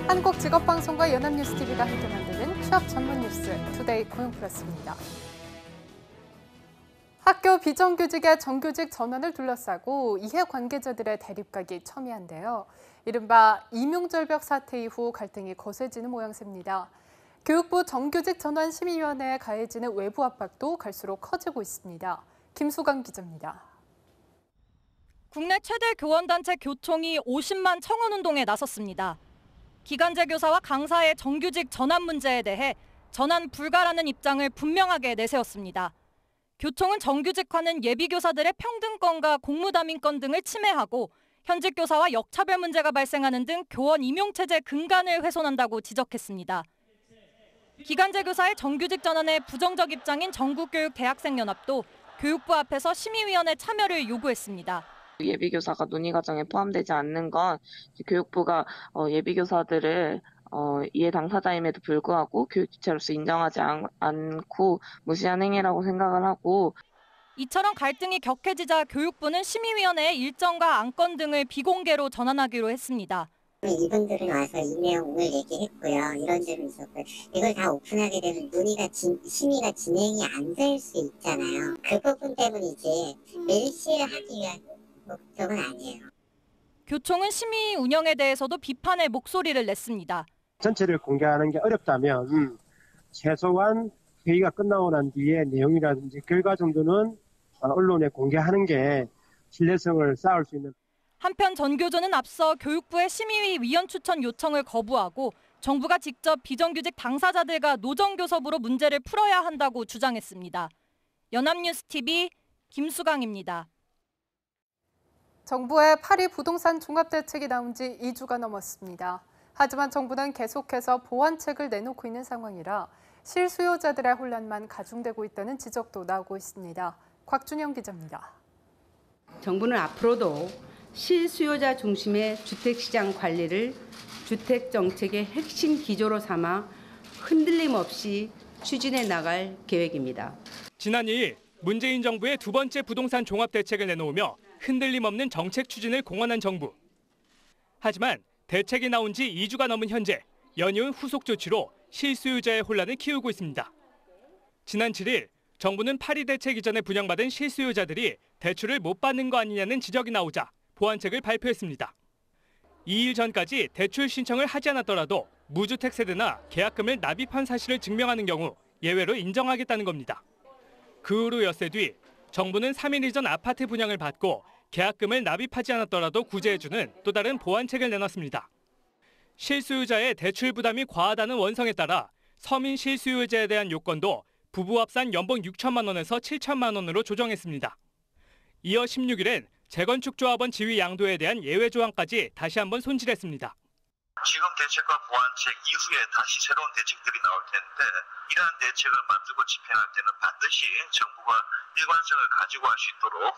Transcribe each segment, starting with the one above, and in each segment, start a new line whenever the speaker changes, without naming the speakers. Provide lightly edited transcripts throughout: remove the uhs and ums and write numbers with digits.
한국직업방송과 연합뉴스TV가 함께 만드는 취업 전문 뉴스 투데이 고용플러스입니다. 학교 비정규직의 정규직 전환을 둘러싸고 이해관계자들의 대립각이 첨예한데요. 이른바 임용절벽 사태 이후 갈등이 거세지는 모양새입니다. 교육부 정규직 전환 심의위원회에 가해지는 외부 압박도 갈수록 커지고 있습니다. 김수강 기자입니다.
국내 최대 교원단체 교총이 50만 청원운동에 나섰습니다. 기간제 교사와 강사의 정규직 전환 문제에 대해 전환 불가라는 입장을 분명하게 내세웠습니다. 교총은 정규직화는 예비교사들의 평등권과 공무담임권 등을 침해하고 현직 교사와 역차별 문제가 발생하는 등 교원 임용체제 근간을 훼손한다고 지적했습니다. 기간제 교사의 정규직 전환에 부정적 입장인 전국교육대학생연합도 교육부 앞에서 심의위원회 참여를 요구했습니다.
예비교사가 논의 과정에 포함되지 않는 건 교육부가 예비교사들을 이해 당사자임에도 불구하고 교육지체로서 인정하지 않고 무시한 행위라고 생각을 하고,
이처럼 갈등이 격해지자 교육부는 심의위원회에 일정과 안건 등을 비공개로 전환하기로 했습니다.
이분들은 와서 이 내용을 얘기했고요. 이런 점이 있었고요. 이걸 다 오픈하게 되면 심의가 진행이 안 될 수 있잖아요. 그 부분 때문이지 밀실하기 위한 목적은 아니에요.
교총은 심의 운영에 대해서도 비판의 목소리를 냈습니다.
전체를 공개하는 게 어렵다면 최소한 회의가 끝나고 난 뒤에 내용이라든지 결과 정도는 언론에 공개하는 게 신뢰성을 쌓을 수 있는.
한편 전교조는 앞서 교육부의 심의위 위원 추천 요청을 거부하고 정부가 직접 비정규직 당사자들과 노정교섭으로 문제를 풀어야 한다고 주장했습니다. 연합뉴스TV 김수강입니다.
정부의 파리 부동산 종합대책이 나온 지 2주가 넘었습니다. 하지만 정부는 계속해서 보완책을 내놓고 있는 상황이라 실수요자들의 혼란만 가중되고 있다는 지적도 나오고 있습니다. 곽준영 기자입니다.
정부는 앞으로도 실수요자 중심의 주택시장 관리를 주택정책의 핵심 기조로 삼아 흔들림 없이 추진해 나갈 계획입니다.
지난 2일 문재인 정부의 두 번째 부동산 종합대책을 내놓으며 흔들림 없는 정책 추진을 공언한 정부. 하지만 대책이 나온 지 2주가 넘은 현재 연이은 후속 조치로 실수요자의 혼란을 키우고 있습니다. 지난 7일 정부는 파리 대책 이전에 분양받은 실수요자들이 대출을 못 받는 거 아니냐는 지적이 나오자 보완책을 발표했습니다. 2일 전까지 대출 신청을 하지 않았더라도 무주택 세대나 계약금을 납입한 사실을 증명하는 경우 예외로 인정하겠다는 겁니다. 그 후로 엿새 뒤 정부는 3일 이전 아파트 분양을 받고 계약금을 납입하지 않았더라도 구제해주는 또 다른 보완책을 내놨습니다. 실수요자의 대출 부담이 과하다는 원성에 따라 서민 실수요자에 대한 요건도 부부 합산 연봉 6천만 원에서 7천만 원으로 조정했습니다. 이어 16일엔 재건축조합원 지위 양도에 대한 예외 조항까지 다시 한번 손질했습니다.
지금 대책과 보완책 이후에 다시 새로운 대책들이 나올 텐데 이러한 대책을 만들고 집행할 때는 반드시 정부가 일관성을 가지고 할 수 있도록.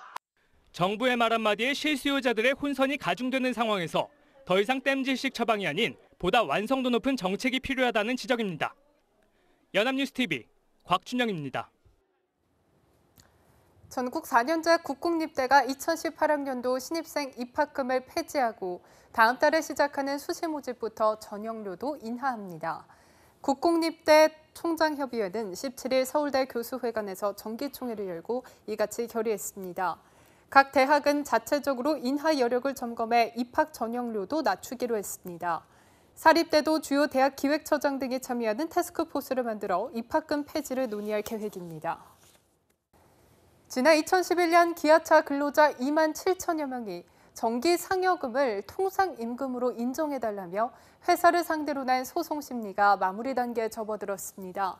정부의 말 한마디에 실수요자들의 혼선이 가중되는 상황에서 더 이상 땜질식 처방이 아닌 보다 완성도 높은 정책이 필요하다는 지적입니다. 연합뉴스TV 곽준영입니다.
전국 4년제 국공립대가 2018학년도 신입생 입학금을 폐지하고 다음 달에 시작하는 수시 모집부터 전형료도 인하합니다. 국공립대 총장협의회는 17일 서울대 교수회관에서 정기총회를 열고 이같이 결의했습니다. 각 대학은 자체적으로 인하 여력을 점검해 입학 전형료도 낮추기로 했습니다. 사립대도 주요 대학 기획처장 등이 참여하는 태스크포스를 만들어 입학금 폐지를 논의할 계획입니다. 지난 2011년 기아차 근로자 2만 7천여 명이 정기 상여금을 통상임금으로 인정해달라며 회사를 상대로 낸 소송 심리가 마무리 단계에 접어들었습니다.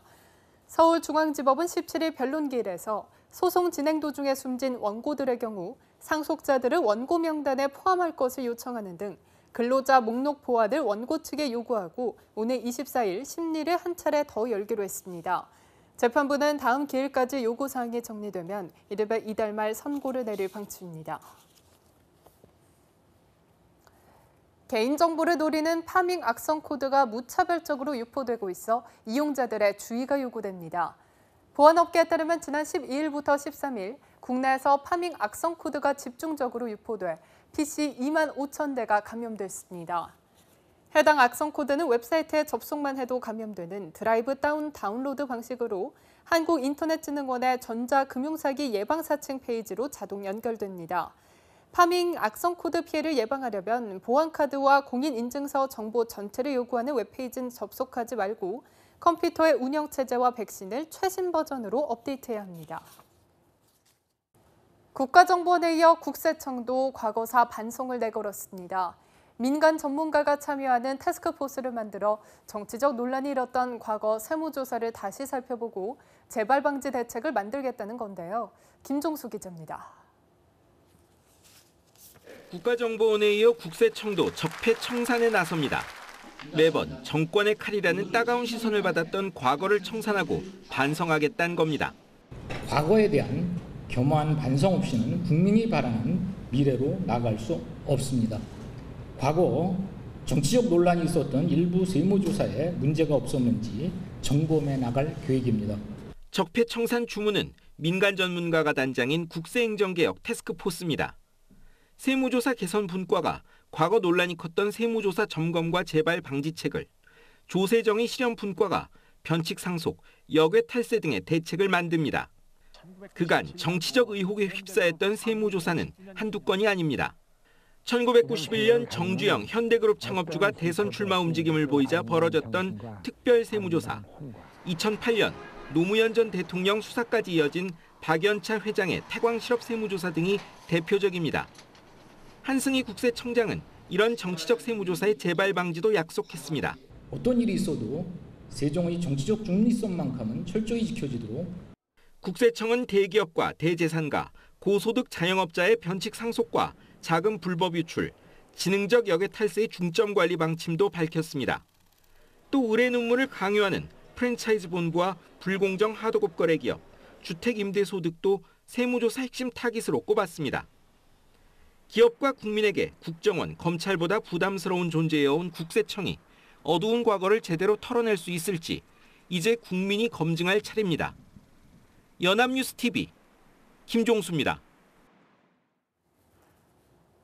서울중앙지법은 17일 변론기일에서 소송 진행 도중에 숨진 원고들의 경우 상속자들을 원고 명단에 포함할 것을 요청하는 등 근로자 목록 보완을 원고 측에 요구하고 오늘 24일 심리를 한 차례 더 열기로 했습니다. 재판부는 다음 기일까지 요구사항이 정리되면 이르면 이달 말 선고를 내릴 방침입니다. 개인정보를 노리는 파밍 악성 코드가 무차별적으로 유포되고 있어 이용자들의 주의가 요구됩니다. 보안업계에 따르면 지난 12일부터 13일 국내에서 파밍 악성 코드가 집중적으로 유포돼 PC 2만 5천 대가 감염됐습니다. 해당 악성 코드는 웹사이트에 접속만 해도 감염되는 드라이브 다운로드 방식으로 한국인터넷진흥원의 전자금융사기 예방사칭 페이지로 자동 연결됩니다. 파밍 악성 코드 피해를 예방하려면 보안카드와 공인인증서 정보 전체를 요구하는 웹페이지는 접속하지 말고 컴퓨터의 운영체제와 백신을 최신 버전으로 업데이트해야 합니다. 국가정보원에 이어 국세청도 과거사 반송을 내걸었습니다. 민간 전문가가 참여하는 태스크포스를 만들어 정치적 논란이 일었던 과거 세무조사를 다시 살펴보고 재발 방지 대책을 만들겠다는 건데요. 김종수 기자입니다.
국가정보원에 이어 국세청도 적폐청산에 나섭니다. 매번 정권의 칼이라는 따가운 시선을 받았던 과거를 청산하고 반성하겠다는 겁니다.
과거에 대한 겸허한 반성 없이는 국민이 바라는 미래로 나아갈 수 없습니다. 과거 정치적 논란이 있었던 일부 세무조사에 문제가 없었는지 점검해 나갈 계획입니다.
적폐청산 주무는 민간 전문가가 단장인 국세행정개혁 태스크포스입니다. 세무조사 개선 분과가 과거 논란이 컸던 세무조사 점검과 재발 방지책을, 조세정의 실현 분과가 변칙 상속, 역외 탈세 등의 대책을 만듭니다. 그간 정치적 의혹에 휩싸였던 세무조사는 한두 건이 아닙니다. 1991년 정주영 현대그룹 창업주가 대선 출마 움직임을 보이자 벌어졌던 특별 세무조사, 2008년 노무현 전 대통령 수사까지 이어진 박연차 회장의 태광실업 세무조사 등이 대표적입니다. 한승희 국세청장은 이런 정치적 세무조사의 재발 방지도 약속했습니다.
어떤 일이 있어도 세종의 정치적 중립성만큼은 철저히 지켜지도록
국세청은 대기업과 대재산가, 고소득 자영업자의 변칙 상속과 자금 불법 유출, 지능적 역외 탈세의 중점 관리 방침도 밝혔습니다. 또 의뢰 눈물을 강요하는 프랜차이즈 본부와 불공정 하도급 거래 기업, 주택 임대 소득도 세무조사 핵심 타깃으로 꼽았습니다. 기업과 국민에게 국정원, 검찰보다 부담스러운 존재여온 국세청이 어두운 과거를 제대로 털어낼 수 있을지 이제 국민이 검증할 차례입니다. 연합뉴스TV 김종수입니다.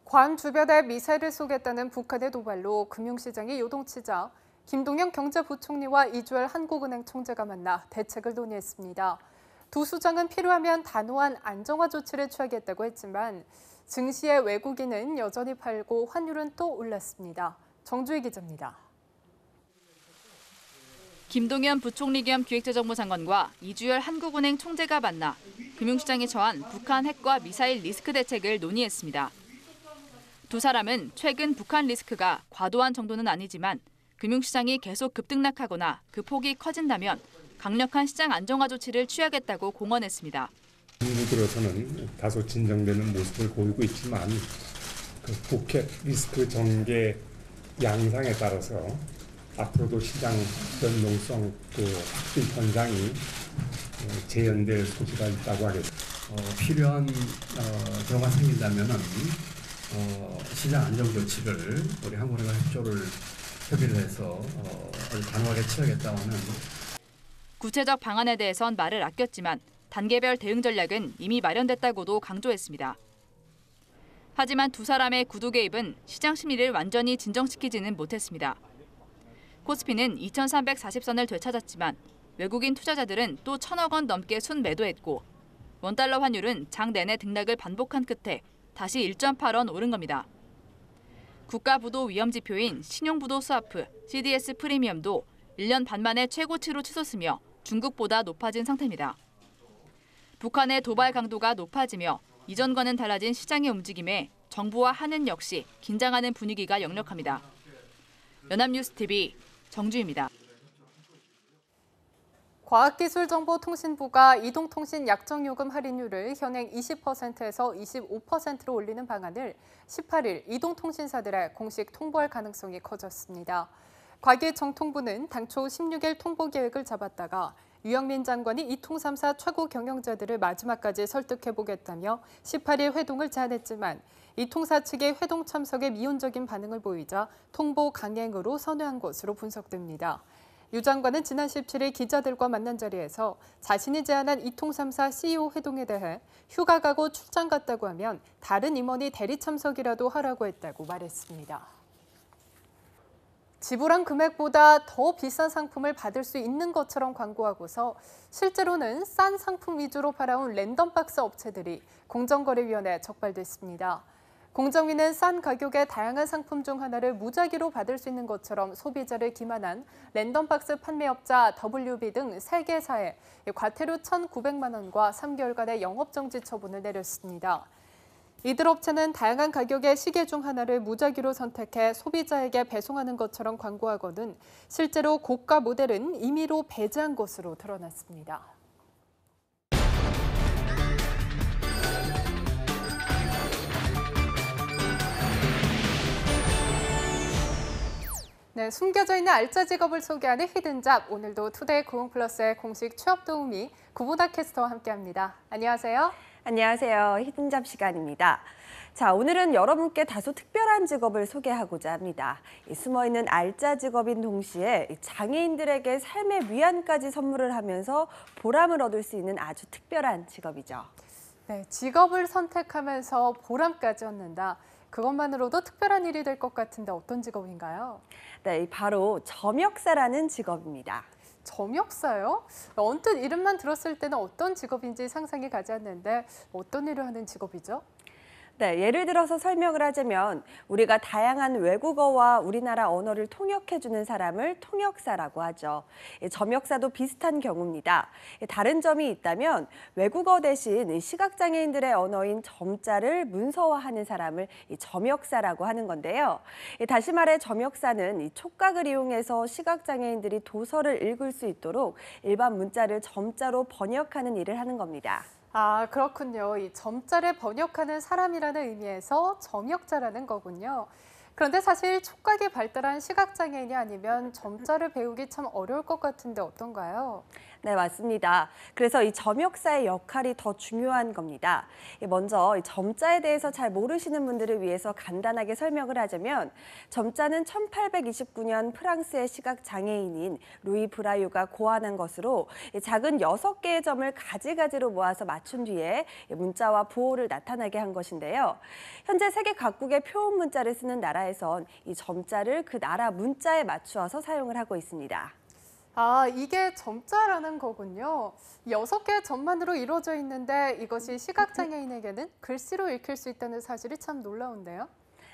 괌 주변에 미사일을 쏘겠다는 북한의 도발로 금융시장이 요동치자 김동연 경제부총리와 이주열 한국은행 총재가 만나 대책을 논의했습니다. 두 수장은 필요하면 단호한 안정화 조치를 취하겠다고 했지만 증시의 외국인은 여전히 팔고 환율은 또 올랐습니다. 정주희 기자입니다.
김동연 부총리 겸 기획재정부 장관과 이주열 한국은행 총재가 만나 금융시장에 처한 북한 핵과 미사일 리스크 대책을 논의했습니다. 두 사람은 최근 북한 리스크가 과도한 정도는 아니지만 금융시장이 계속 급등락하거나 그 폭이 커진다면 강력한 시장 안정화 조치를 취하겠다고 공언했습니다.
정부 들어서는 다소 진정되는 모습을 보이고 있지만 그 북핵 리스크 전개 양상에 따라서 앞으로도 시장 변동성 확대 현상이 재현될 소지가 있다고 하겠습니다.
필요한 경우가 생긴다면은 시장 안정 조치를 우리 한국은행과 협의를 해서 단호하게 취하겠다고 하는.
구체적 방안에 대해선 말을 아꼈지만 단계별 대응 전략은 이미 마련됐다고도 강조했습니다. 하지만 두 사람의 구두 개입은 시장 심리를 완전히 진정시키지는 못했습니다. 코스피는 2,340선을 되찾았지만 외국인 투자자들은 또 1,000억 원 넘게 순매도했고 원달러 환율은 장 내내 등락을 반복한 끝에 다시 1.8원 오른 겁니다. 국가부도 위험지표인 신용부도 스와프, CDS 프리미엄도 1년 반 만에 최고치로 치솟으며 중국보다 높아진 상태입니다. 북한의 도발 강도가 높아지며 이전과는 달라진 시장의 움직임에 정부와 한은 역시 긴장하는 분위기가 역력합니다. 연합뉴스TV 정주희입니다.
과학기술정보통신부가 이동통신 약정요금 할인율을 현행 20%에서 25%로 올리는 방안을 18일 이동통신사들에 공식 통보할 가능성이 커졌습니다. 과기정통부는 당초 16일 통보 계획을 잡았다가 유영민 장관이 이통 3사 최고 경영자들을 마지막까지 설득해보겠다며 18일 회동을 제안했지만 이통사 측의 회동 참석에 미온적인 반응을 보이자 통보 강행으로 선회한 것으로 분석됩니다. 유 장관은 지난 17일 기자들과 만난 자리에서 자신이 제안한 이통 3사 CEO 회동에 대해 휴가 가고 출장 갔다고 하면 다른 임원이 대리 참석이라도 하라고 했다고 말했습니다. 지불한 금액보다 더 비싼 상품을 받을 수 있는 것처럼 광고하고서 실제로는 싼 상품 위주로 팔아온 랜덤박스 업체들이 공정거래위원회에 적발됐습니다. 공정위는 싼 가격에 다양한 상품 중 하나를 무작위로 받을 수 있는 것처럼 소비자를 기만한 랜덤박스 판매업자 WB 등 3개사에 과태료 1,900만 원과 3개월간의 영업정지 처분을 내렸습니다. 이들 업체는 다양한 가격의 시계 중 하나를 무작위로 선택해 소비자에게 배송하는 것처럼 광고하거든 실제로 고가 모델은 임의로 배제한 것으로 드러났습니다. 네, 숨겨져 있는 알짜 직업을 소개하는 히든잡. 오늘도 투데이 고흥플러스의 공식 취업 도우미 구보다 캐스터와 함께합니다. 안녕하세요.
안녕하세요. 히든잡 시간입니다. 자, 오늘은 여러분께 다소 특별한 직업을 소개하고자 합니다. 숨어있는 알짜 직업인 동시에 장애인들에게 삶의 위안까지 선물을 하면서 보람을 얻을 수 있는 아주 특별한 직업이죠.
네, 직업을 선택하면서 보람까지 얻는다. 그것만으로도 특별한 일이 될 것 같은데 어떤 직업인가요?
네, 바로 점역사라는 직업입니다.
점역사요? 언뜻 이름만 들었을 때는 어떤 직업인지 상상이 가지 않는데 어떤 일을 하는 직업이죠?
네, 예를 들어서 설명을 하자면 우리가 다양한 외국어와 우리나라 언어를 통역해주는 사람을 통역사라고 하죠. 점역사도 비슷한 경우입니다. 다른 점이 있다면 외국어 대신 시각장애인들의 언어인 점자를 문서화하는 사람을 점역사라고 하는 건데요. 다시 말해 점역사는 촉각을 이용해서 시각장애인들이 도서를 읽을 수 있도록 일반 문자를 점자로 번역하는 일을 하는 겁니다.
아, 그렇군요. 이 점자를 번역하는 사람이라는 의미에서 점역자라는 거군요. 그런데 사실 촉각이 발달한 시각장애인이 아니면 점자를 배우기 참 어려울 것 같은데 어떤가요?
네, 맞습니다. 그래서 이 점역사의 역할이 더 중요한 겁니다. 먼저 이 점자에 대해서 잘 모르시는 분들을 위해서 간단하게 설명을 하자면 점자는 1829년 프랑스의 시각장애인인 루이 브라유가 고안한 것으로 작은 6개의 점을 가지가지로 모아서 맞춘 뒤에 문자와 부호를 나타나게 한 것인데요. 현재 세계 각국의 표온 문자를 쓰는 나라에선 이 점자를 그 나라 문자에 맞추어서 사용을 하고 있습니다.
아, 이게 점자라는 거군요. 6개의 점만으로 이루어져 있는데 이것이 시각장애인에게는 글씨로 읽힐 수 있다는 사실이 참 놀라운데요.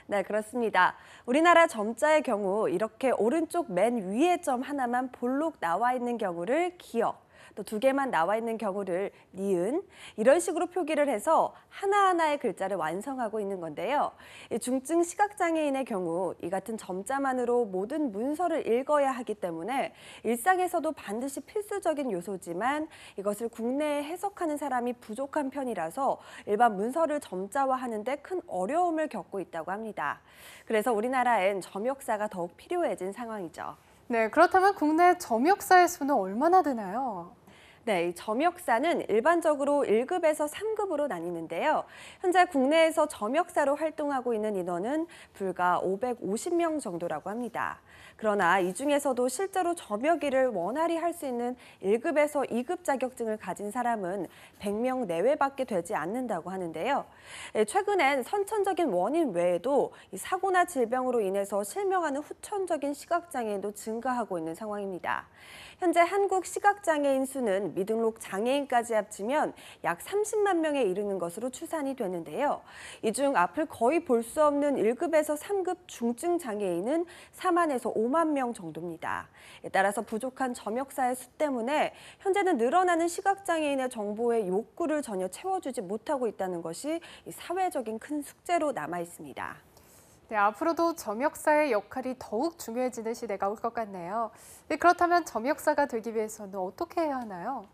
네, 그렇습니다. 우리나라 점자의 경우 이렇게 오른쪽 맨 위에 점 하나만 볼록 나와 있는 경우를 기역, 또 2개만 나와 있는 경우를 니은, 이런 식으로 표기를 해서 하나하나의 글자를 완성하고 있는 건데요. 중증 시각장애인의 경우 이 같은 점자만으로 모든 문서를 읽어야 하기 때문에 일상에서도 반드시 필수적인 요소지만 이것을 국내에 해석하는 사람이 부족한 편이라서 일반 문서를 점자화하는 데 큰 어려움을 겪고 있다고 합니다. 그래서 우리나라엔 점역사가 더욱 필요해진 상황이죠.
네, 그렇다면 국내 점역사의 수는 얼마나 되나요?
네, 이 점역사는 일반적으로 1급에서 3급으로 나뉘는데요. 현재 국내에서 점역사로 활동하고 있는 인원은 불과 550명 정도라고 합니다. 그러나 이 중에서도 실제로 점역 일을 원활히 할 수 있는 1급에서 2급 자격증을 가진 사람은 100명 내외밖에 되지 않는다고 하는데요. 최근엔 선천적인 원인 외에도 사고나 질병으로 인해서 실명하는 후천적인 시각장애인도 증가하고 있는 상황입니다. 현재 한국 시각장애인 수는 미등록 장애인까지 합치면 약 30만 명에 이르는 것으로 추산이 되는데요. 이 중 앞을 거의 볼 수 없는 1급에서 3급 중증 장애인은 4만에서 5만 명 정도입니다. 따라서 부족한 점역사의 수 때문에 현재는 늘어나는 시각장애인의 정보의 욕구를 전혀 채워주지 못하고 있다는 것이 사회적인 큰 숙제로 남아 있습니다.
네, 앞으로도 점역사의 역할이 더욱 중요해지는 시대가 올 것 같네요. 네, 그렇다면 점역사가 되기 위해서는 어떻게 해야 하나요?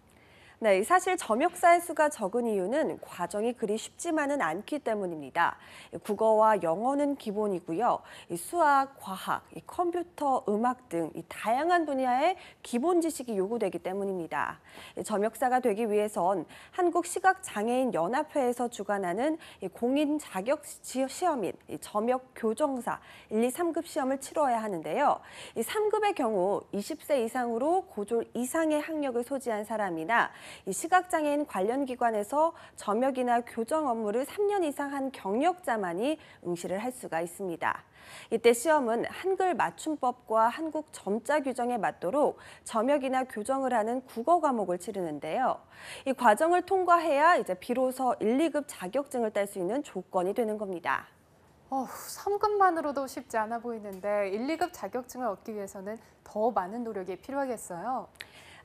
네, 사실 점역사의 수가 적은 이유는 과정이 그리 쉽지만은 않기 때문입니다. 국어와 영어는 기본이고요. 수학, 과학, 컴퓨터, 음악 등 다양한 분야의 기본 지식이 요구되기 때문입니다. 점역사가 되기 위해선 한국시각장애인연합회에서 주관하는 공인 자격 시험인 점역 교정사 1, 2, 3급 시험을 치러야 하는데요. 3급의 경우 20세 이상으로 고졸 이상의 학력을 소지한 사람이나 이 시각장애인 관련 기관에서 점역이나 교정 업무를 3년 이상 한 경력자만이 응시를 할 수가 있습니다. 이때 시험은 한글 맞춤법과 한국 점자 규정에 맞도록 점역이나 교정을 하는 국어 과목을 치르는데요. 이 과정을 통과해야 이제 비로소 1, 2급 자격증을 딸 수 있는 조건이 되는 겁니다.
3급만으로도 쉽지 않아 보이는데 1, 2급 자격증을 얻기 위해서는 더 많은 노력이 필요하겠어요.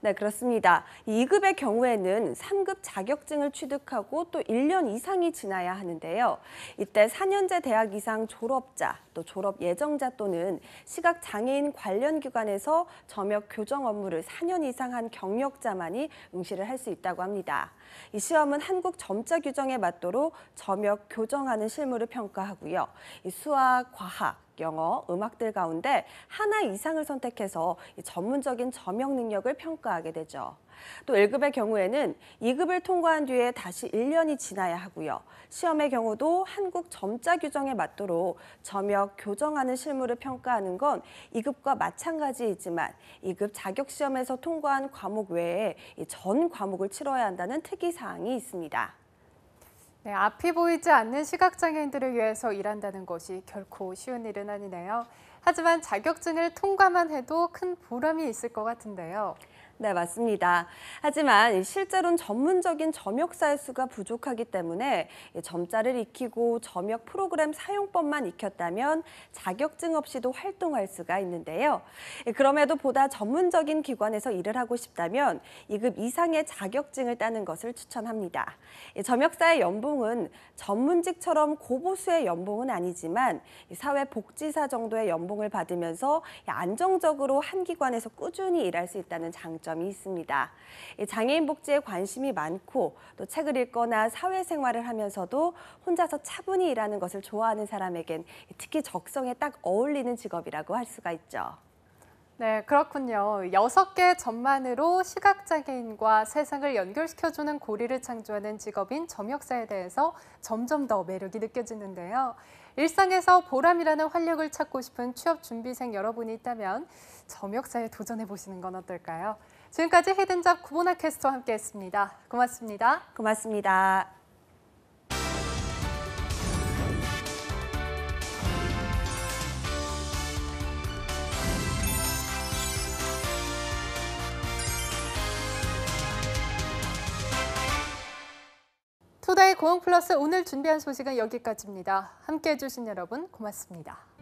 네, 그렇습니다. 2급의 경우에는 3급 자격증을 취득하고 또 1년 이상이 지나야 하는데요. 이때 4년제 대학 이상 졸업자, 또 졸업 예정자 또는 시각장애인 관련 기관에서 점역 교정 업무를 4년 이상 한 경력자만이 응시를 할 수 있다고 합니다. 이 시험은 한국 점자 규정에 맞도록 점역 교정하는 실무를 평가하고요. 이 수학, 과학, 영어, 음악들 가운데 하나 이상을 선택해서 전문적인 점역 능력을 평가하게 되죠. 또 1급의 경우에는 2급을 통과한 뒤에 다시 1년이 지나야 하고요. 시험의 경우도 한국 점자 규정에 맞도록 점역 교정하는 실무를 평가하는 건 2급과 마찬가지이지만 2급 자격시험에서 통과한 과목 외에 전 과목을 치러야 한다는 특이사항이 있습니다.
네, 앞이 보이지 않는 시각장애인들을 위해서 일한다는 것이 결코 쉬운 일은 아니네요. 하지만 자격증을 통과만 해도 큰 보람이 있을 것 같은데요.
네, 맞습니다. 하지만 실제로는 전문적인 점역사의 수가 부족하기 때문에 점자를 익히고 점역 프로그램 사용법만 익혔다면 자격증 없이도 활동할 수가 있는데요. 그럼에도 보다 전문적인 기관에서 일을 하고 싶다면 2급 이상의 자격증을 따는 것을 추천합니다. 점역사의 연봉은 전문직처럼 고보수의 연봉은 아니지만 사회복지사 정도의 연봉을 받으면서 안정적으로 한 기관에서 꾸준히 일할 수 있다는 장점이 있습니다. 장애인 복지에 관심이 많고 또 책을 읽거나 사회생활을 하면서도 혼자서 차분히 일하는 것을 좋아하는 사람에겐 특히 적성에 딱 어울리는 직업이라고 할 수가 있죠.
네, 그렇군요. 6개의 점만으로 시각장애인과 세상을 연결시켜주는 고리를 창조하는 직업인 점역사에 대해서 점점 더 매력이 느껴지는데요. 일상에서 보람이라는 활력을 찾고 싶은 취업준비생 여러분이 있다면 점역사에 도전해보시는 건 어떨까요? 지금까지 히든잡 구본아 캐스터와 함께했습니다. 고맙습니다.
고맙습니다.
투데이 고용플러스 오늘 준비한 소식은 여기까지입니다. 함께해 주신 여러분 고맙습니다.